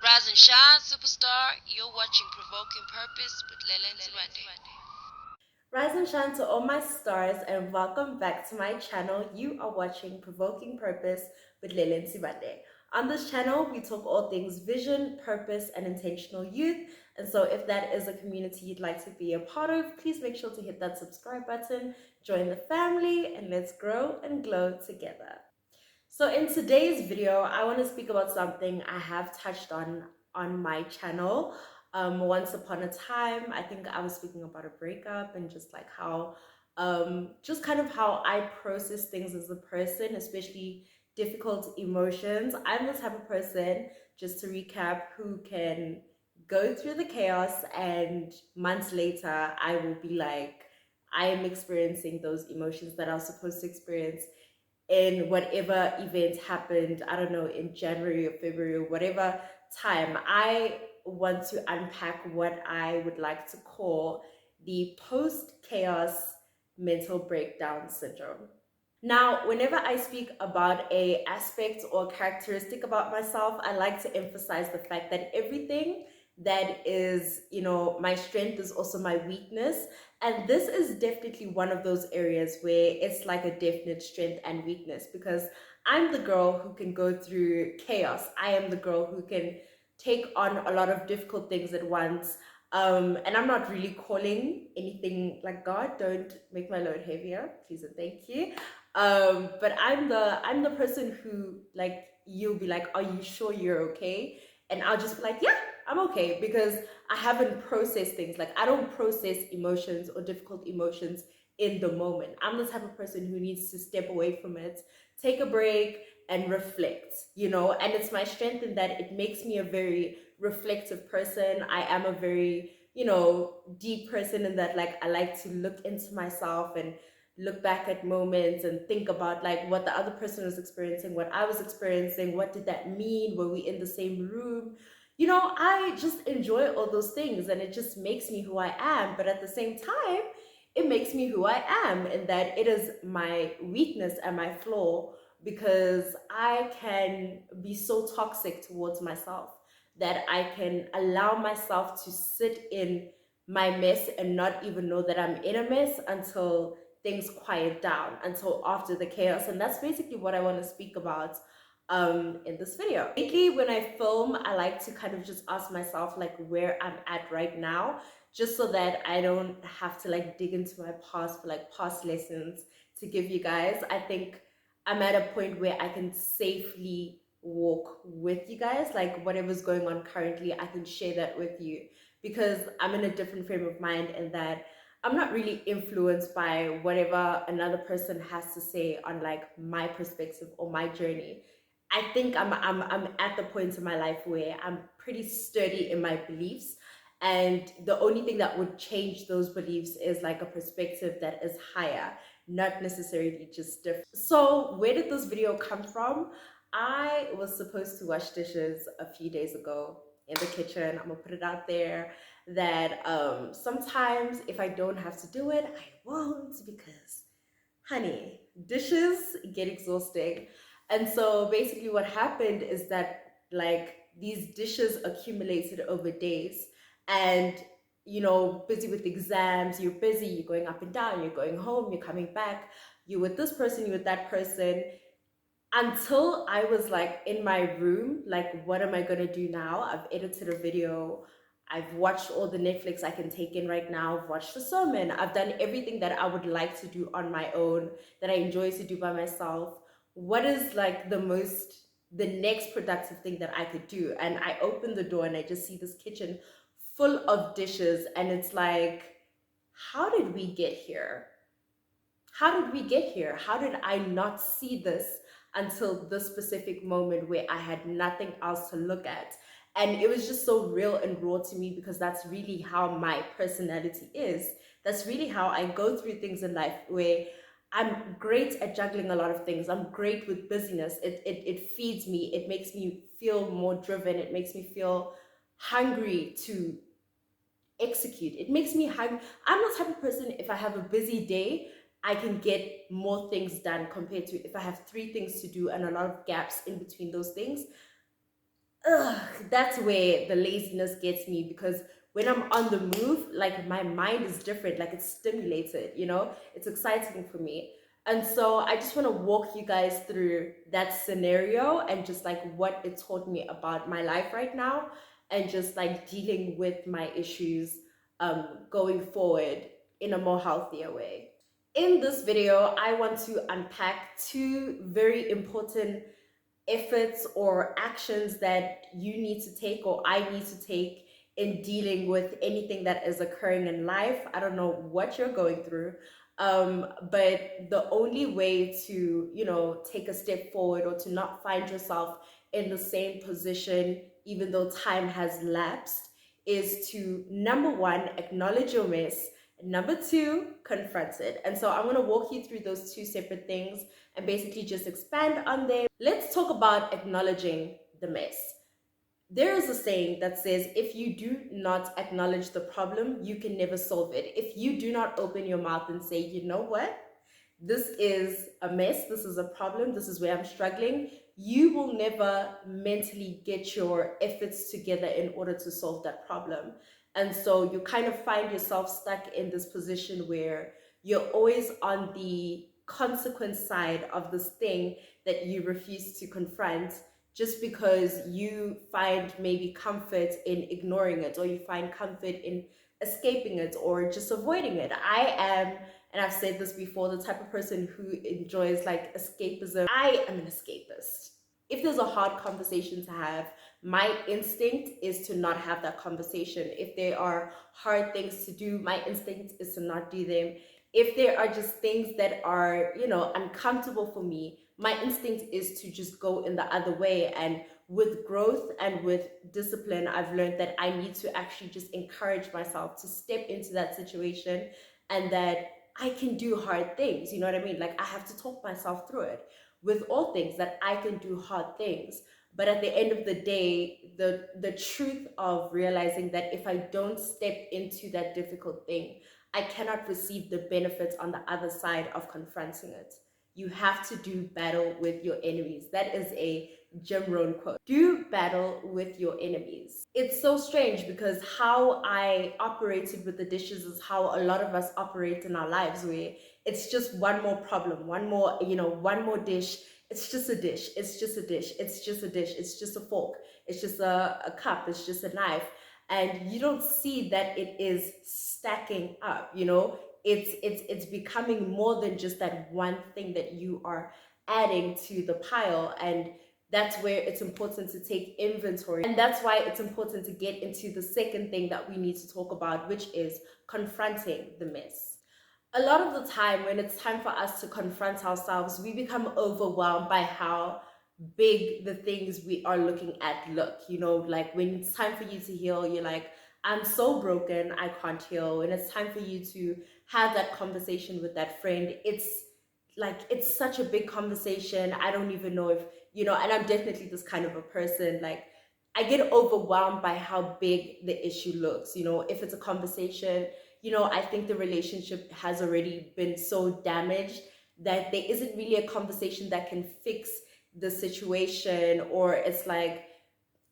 Rise and shine, superstar. You're watching Provoking Purpose with Lele and Nsibande. Rise and shine to all my stars and welcome back to my channel. You are watching Provoking Purpose with Lele and Nsibande. On this channel, we talk all things vision, purpose, and intentional youth. And so if that is a community you'd like to be a part of, please make sure to hit that subscribe button, join the family, and let's grow and glow together. So in today's video, I want to speak about something I have touched on my channel. Once upon a time, I think I was speaking about a breakup and just like how, just kind of how I process things as a person, especially difficult emotions. I'm the type of person, just to recap, who can go through the chaos and months later, I will be like, I am experiencing those emotions that I was supposed to experience in whatever event happened, I don't know, in January or February or whatever time. I want to unpack what I would like to call the post chaos mental breakdown syndrome. Now, whenever I speak about a aspect or characteristic about myself, I like to emphasize the fact that everything that is, my strength is also my weakness. And this is definitely one of those areas where it's like a definite strength and weakness, because I'm the girl who can go through chaos. I am the girl who can take on a lot of difficult things at once. And I'm not really calling anything like God, don't make my load heavier, please and thank you. But I'm the person who, like, you'll be like, are you sure you're okay? And I'll just be like, yeah, I'm okay, because I haven't processed things. Like, I don't process emotions or difficult emotions in the moment. I'm the type of person who needs to step away from it, take a break, and reflect. And it's my strength in that it makes me a very reflective person. I am a very, deep person in that, like, I like to look into myself and look back at moments and think about like what the other person was experiencing, what I was experiencing, what did that mean, were we in the same room? I just enjoy all those things, and it just makes me who I am. But at the same time, it makes me who I am, and that it is my weakness and my flaw, because I can be so toxic towards myself that I can allow myself to sit in my mess and not even know that I'm in a mess until things quiet down, until after the chaos. And that's basically what I want to speak about in this video. Lately, when I film, I like to kind of just ask myself like where I'm at right now, just so that I don't have to like dig into my past for like past lessons to give you guys. I think I'm at a point where I can safely walk with you guys, like whatever's going on currently, I can share that with you, because I'm in a different frame of mind, and that I'm not really influenced by whatever another person has to say on like my perspective or my journey. I think I'm at the point in my life where I'm pretty sturdy in my beliefs, and the only thing that would change those beliefs is like a perspective that is higher, not necessarily just different. So where did this video come from? I was supposed to wash dishes a few days ago in the kitchen. I'm gonna put it out there that sometimes if I don't have to do it, I won't, because honey, dishes get exhausting. And so basically what happened is that like these dishes accumulated over days, and busy with exams, you're busy, you're going up and down, you're going home, you're coming back, you're with this person, you're with that person, until I was like in my room, like, what am I gonna do now? I've edited a video, I've watched all the Netflix I can take in right now, I've watched the sermon, I've done everything that I would like to do on my own, that I enjoy to do by myself. What is like the next productive thing that I could do? And I open the door and I just see this kitchen full of dishes, and it's like, how did we get here? How did we get here? How did I not see this until this specific moment where I had nothing else to look at? And it was just so real and raw to me, because that's really how my personality is. That's really how I go through things in life, where I'm great at juggling a lot of things. I'm great with busyness. It feeds me. It makes me feel more driven. It makes me feel hungry to execute. It makes me hungry. I'm the type of person, if I have a busy day, I can get more things done compared to if I have three things to do and a lot of gaps in between those things. ugh, that's where the laziness gets me, because when I'm on the move, like my mind is different, like it's stimulated, it's exciting for me. And so I just want to walk you guys through that scenario and just like what it taught me about my life right now, and just like dealing with my issues going forward in a more healthier way. In this video, I want to unpack two very important efforts or actions that you need to take or I need to take in dealing with anything that is occurring in life. I don't know what you're going through, but the only way to, take a step forward or to not find yourself in the same position, even though time has lapsed, is to number one, acknowledge your mess. Number two, confront it. And so I'm going to walk you through those two separate things and basically just expand on them. Let's talk about acknowledging the mess. There is a saying that says, if you do not acknowledge the problem, you can never solve it. If you do not open your mouth and say, you know what? This is a mess, this is a problem, this is where I'm struggling, you will never mentally get your efforts together in order to solve that problem. And so you kind of find yourself stuck in this position where you're always on the consequence side of this thing that you refuse to confront, just because you find maybe comfort in ignoring it, or you find comfort in escaping it, or just avoiding it. I am, and I've said this before, the type of person who enjoys like escapism. I am an escapist. If there's a hard conversation to have, my instinct is to not have that conversation. If there are hard things to do, my instinct is to not do them. If there are just things that are, uncomfortable for me, my instinct is to just go in the other way. And with growth and with discipline, I've learned that I need to actually just encourage myself to step into that situation, and that I can do hard things. You know what I mean? Like I have to talk myself through it. With all things, that I can do hard things. But at the end of the day, the truth of realizing that if I don't step into that difficult thing, I cannot receive the benefits on the other side of confronting it. You have to do battle with your enemies. That is a Jim Rohn quote. Do battle with your enemies. It's so strange, because how I operated with the dishes is how a lot of us operate in our lives, where it's just one more problem, one more dish. It's just a dish. It's just a dish. It's just a dish. It's just a fork. It's just a cup. It's just a knife. And you don't see that it is stacking up, it's becoming more than just that one thing that you are adding to the pile. And that's where it's important to take inventory. And that's why it's important to get into the second thing that we need to talk about, which is confronting the mess. A lot of the time, when it's time for us to confront ourselves, we become overwhelmed by how big the things we are looking at look. Like when it's time for you to heal, you're like, I'm so broken, I can't heal. And it's time for you to have that conversation with that friend. It's like, it's such a big conversation. I don't even know if, and I'm definitely this kind of a person. Like, I get overwhelmed by how big the issue looks. If it's a conversation, I think the relationship has already been so damaged that there isn't really a conversation that can fix the situation. Or it's like,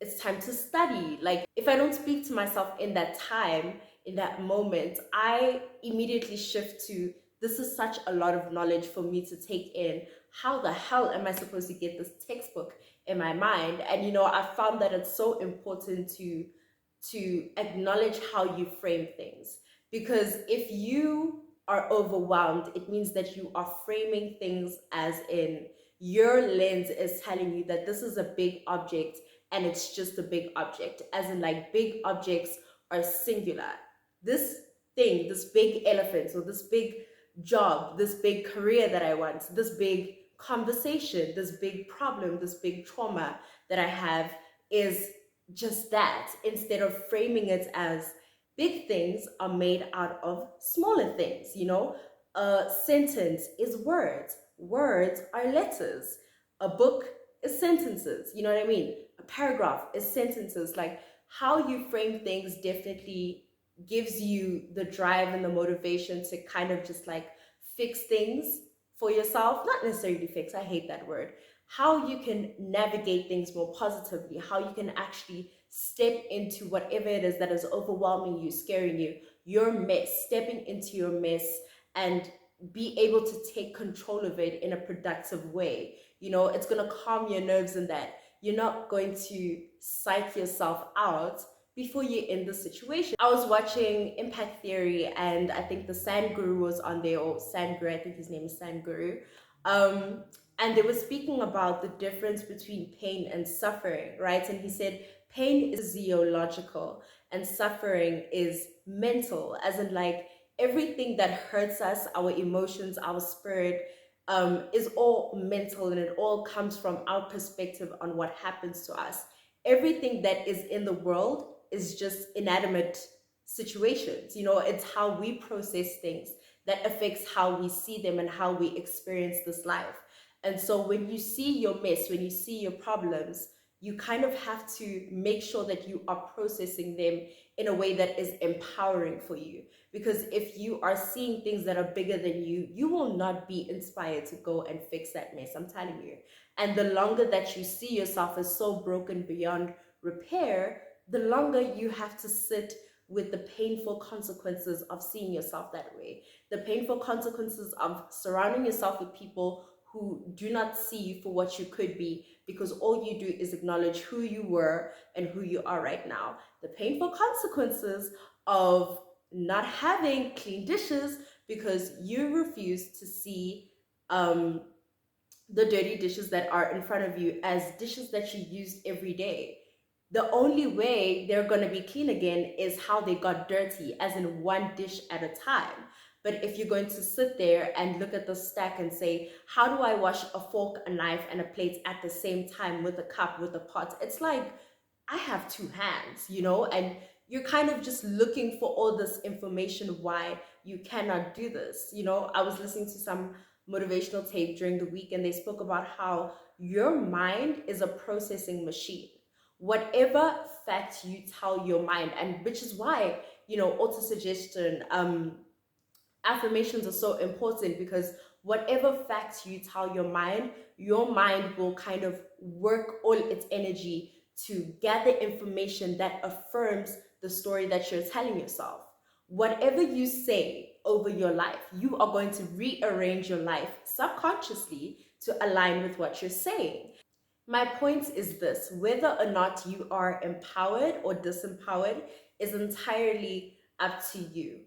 it's time to study. Like, if I don't speak to myself in that time, in that moment, I immediately shift to, this is such a lot of knowledge for me to take in. How the hell am I supposed to get this textbook in my mind? And I found that it's so important to acknowledge how you frame things. Because if you are overwhelmed, it means that you are framing things as in, your lens is telling you that this is a big object, and it's just a big object, as in like big objects are singular. This thing, this big elephant, or this big job, this big career that I want, this big conversation, this big problem, this big trauma that I have, is just that, instead of framing it as big things are made out of smaller things. A sentence is words, words are letters, a book is sentences. You know what I mean? A paragraph is sentences. Like, how you frame things definitely gives you the drive and the motivation to kind of just like fix things for yourself. Not necessarily fix, I hate that word, how you can navigate things more positively, how you can actually step into whatever it is that is overwhelming you, scaring you, your mess, stepping into your mess and be able to take control of it in a productive way. It's going to calm your nerves in that you're not going to psych yourself out before you're in the situation. I was watching Impact Theory and I think the Sand Guru was on there, or Sand Guru, I think his name is Sand Guru. And they were speaking about the difference between pain and suffering, right? And he said pain is physiological and suffering is mental, as in like everything that hurts us, our emotions, our spirit, is all mental, and it all comes from our perspective on what happens to us. Everything that is in the world is just inanimate situations. It's how we process things that affects how we see them and how we experience this life. And so when you see your mess, when you see your problems, you kind of have to make sure that you are processing them in a way that is empowering for you. Because if you are seeing things that are bigger than you, you will not be inspired to go and fix that mess, I'm telling you. And the longer that you see yourself as so broken beyond repair, the longer you have to sit with the painful consequences of seeing yourself that way, the painful consequences of surrounding yourself with people who do not see you for what you could be, because all you do is acknowledge who you were and who you are right now. The painful consequences of not having clean dishes because you refuse to see the dirty dishes that are in front of you as dishes that you used every day. The only way they're going to be clean again is how they got dirty, as in one dish at a time. But if you're going to sit there and look at the stack and say, how do I wash a fork, a knife, and a plate at the same time, with a cup, with a pot? It's like, I have two hands, and you're kind of just looking for all this information why you cannot do this. I was listening to some motivational tape during the week and they spoke about how your mind is a processing machine. Whatever fact you tell your mind, and which is why, autosuggestion, affirmations are so important, because whatever facts you tell your mind will kind of work all its energy to gather information that affirms the story that you're telling yourself. Whatever you say over your life, you are going to rearrange your life subconsciously to align with what you're saying. My point is this: whether or not you are empowered or disempowered is entirely up to you.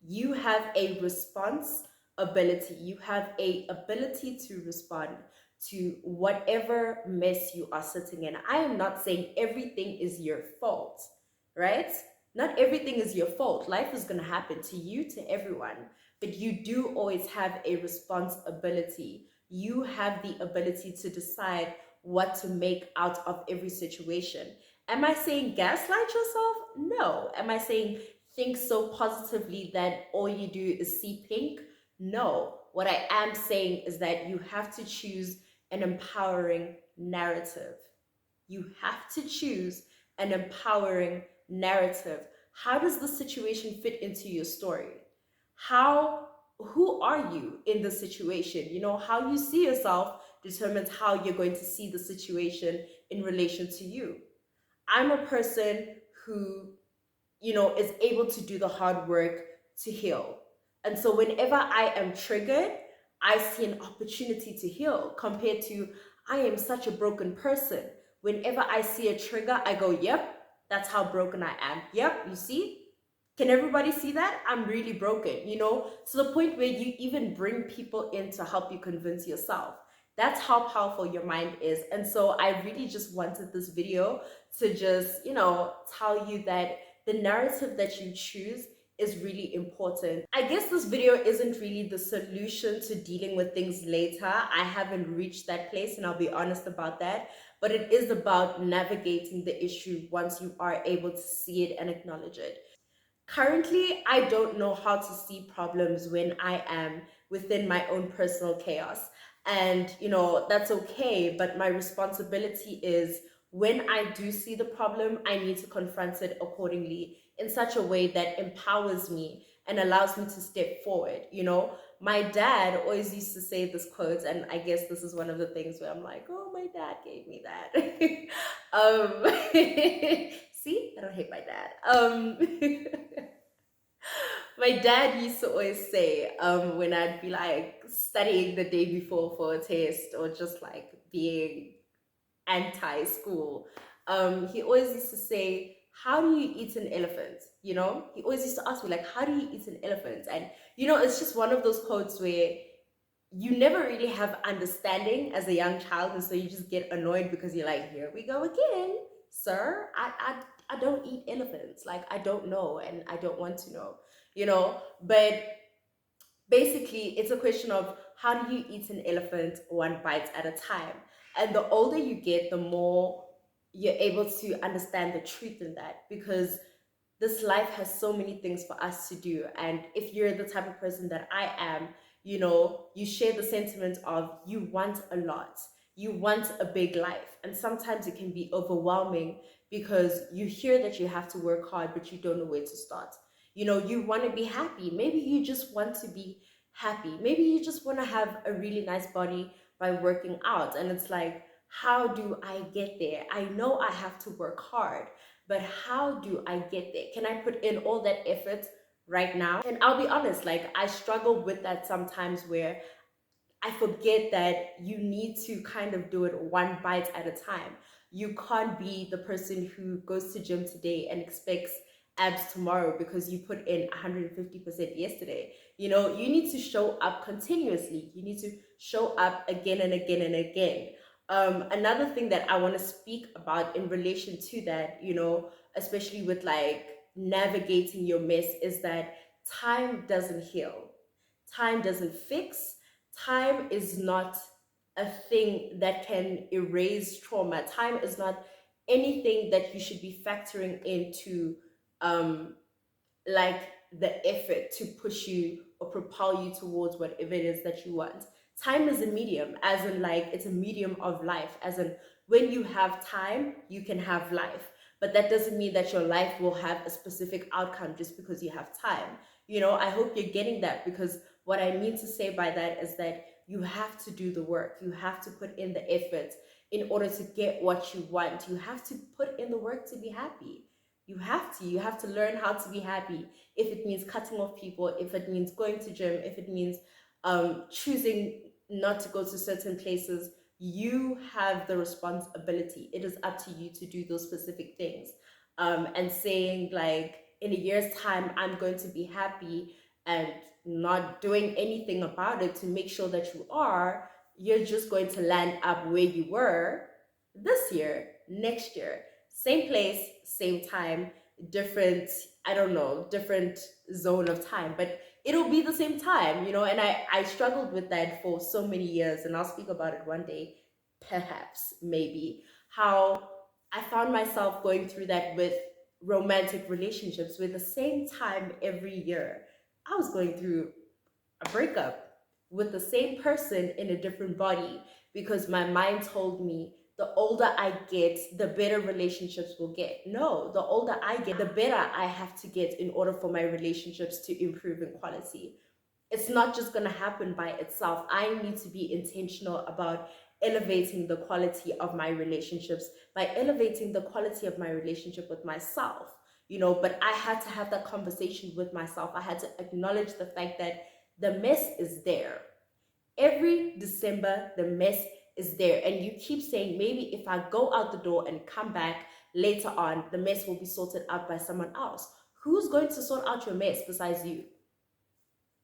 You have a response ability. You have a ability to respond to whatever mess you are sitting in. I am not saying everything is your fault, right? Not everything is your fault. Life is going to happen to you, to everyone, but you do always have a responsibility. You have the ability to decide what to make out of every situation. Am I saying gaslight yourself? No. Am I saying think so positively that all you do is see pink? No. What I am saying is that you have to choose an empowering narrative. You have to choose an empowering narrative. How does the situation fit into your story? Who are you in the situation? How you see yourself determines how you're going to see the situation in relation to you. I'm a person who, is able to do the hard work to heal. And so whenever I am triggered, I see an opportunity to heal, compared to I am such a broken person. Whenever I see a trigger, I go, yep, that's how broken I am. Yep, you see? Can everybody see that? I'm really broken, to the point where you even bring people in to help you convince yourself. That's how powerful your mind is. And so I really just wanted this video to just, tell you that the narrative that you choose is really important. I guess this video isn't really the solution to dealing with things later. I haven't reached that place, and I'll be honest about that. But it is about navigating the issue once you are able to see it and acknowledge it. Currently, I don't know how to see problems when I am within my own personal chaos. And, that's okay. But my responsibility is, when I do see the problem, I need to confront it accordingly in such a way that empowers me and allows me to step forward. My dad always used to say this quote, and I guess this is one of the things where I'm like, oh, my dad gave me that. See, I don't hate my dad. My dad used to always say, when I'd be like studying the day before for a test or just like being anti-school, he always used to say, how do you eat an elephant? You know, he always used to ask me, like, how do you eat an elephant? And, you know, it's just one of those quotes where you never really have understanding as a young child. And so you just get annoyed because you're like, here we go again, sir. I don't eat elephants. Like, I don't know and I don't want to know, you know? But basically, it's a question of how do you eat an elephant one bite at a time? And the older you get, the more you're able to understand the truth in that, because this life has so many things for us to do. And if you're the type of person that I am, you know, you share the sentiment of you want a lot, you want a big life. And sometimes it can be overwhelming because you hear that you have to work hard, but you don't know where to start. You know, you want to be happy. Maybe you just want to be happy. Maybe you just want to have a really nice body by working out. And it's like, how do I get there? I know I have to work hard, but how do I get there? Can I put in all that effort right now? And I'll be honest, like I struggle with that sometimes where I forget that you need to kind of do it one bite at a time. You can't be the person who goes to gym today and expects abs tomorrow because you put in 150% yesterday. You know, you need to show up continuously. You need to show up again and again and again. Another thing that I want to speak about in relation to that, you know, especially with like navigating your mess, is that time doesn't heal, time doesn't fix. Time is not a thing that can erase trauma. Time is not anything that you should be factoring into um, like the effort to push you or propel you towards whatever it is that you want. Time is a medium, as in like it's a medium of life, as in when you have time, you can have life. But that doesn't mean that your life will have a specific outcome just because you have time. You know, I hope you're getting that, because what I mean to say by that is that you have to do the work. You have to put in the effort in order to get what you want. You have to put in the work to be happy. You have to. You have to learn how to be happy. If it means cutting off people, if it means going to gym, if it means choosing not to go to certain places, you have the responsibility. It is up to you to do those specific things. And saying like, in a year's time, I'm going to be happy, and not doing anything about it to make sure that you are, you're just going to land up where you were this year, next year. Same place, same time, different, I don't know, different zone of time, but it'll be the same time, you know. And I struggled with that for so many years, and I'll speak about it one day, perhaps, maybe, how I found myself going through that with romantic relationships, where the same time every year I was going through a breakup with the same person in a different body, because my mind told me the older I get, the better relationships will get. No, the older I get, the better I have to get in order for my relationships to improve in quality. It's not just going to happen by itself. I need to be intentional about elevating the quality of my relationships by elevating the quality of my relationship with myself, you know. But I had to have that conversation with myself. I had to acknowledge the fact that the mess is there. Every December, the mess is there. And you keep saying, maybe if I go out the door and come back later on, the mess will be sorted out by someone else. Who's going to sort out your mess besides you?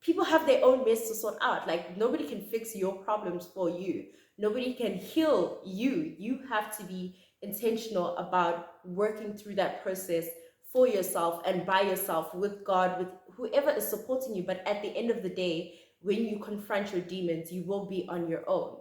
People have their own mess to sort out. Like, nobody can fix your problems for you. Nobody can heal you. You have to be intentional about working through that process for yourself and by yourself, with God, with whoever is supporting you. But at the end of the day, when you confront your demons, you will be on your own.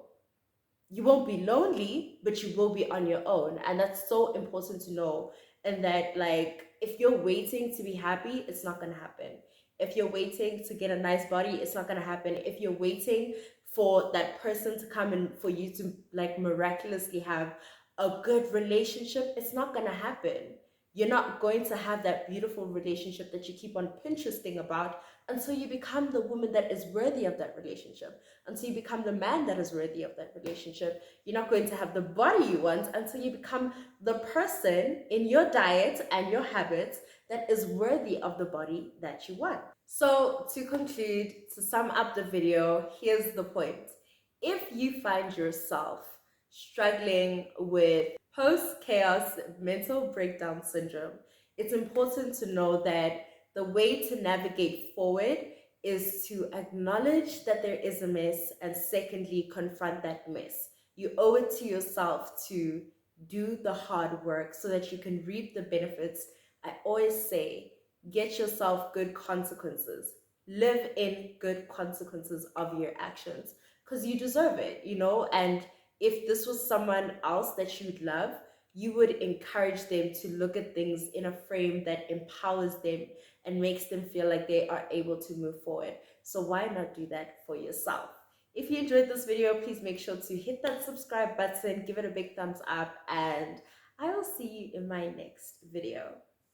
You won't be lonely, but you will be on your own. And that's so important to know. And that, like, if you're waiting to be happy, it's not going to happen. If you're waiting to get a nice body, it's not going to happen. If you're waiting for that person to come and for you to like miraculously have a good relationship, it's not going to happen. You're not going to have that beautiful relationship that you keep on Pinteresting about until you become the woman that is worthy of that relationship, until you become the man that is worthy of that relationship. You're not going to have the body you want until you become the person in your diet and your habits that is worthy of the body that you want. So, to conclude, to sum up the video, here's the point. If you find yourself struggling with post chaos mental breakdown syndrome, it's important to know that the way to navigate forward is to acknowledge that there is a mess and secondly, confront that mess. You owe it to yourself to do the hard work so that you can reap the benefits. I always say, get yourself good consequences. Live in good consequences of your actions because you deserve it, and if this was someone else that you would love, you would encourage them to look at things in a frame that empowers them and makes them feel like they are able to move forward. So why not do that for yourself? If you enjoyed this video, please make sure to hit that subscribe button, give it a big thumbs up, and I will see you in my next video.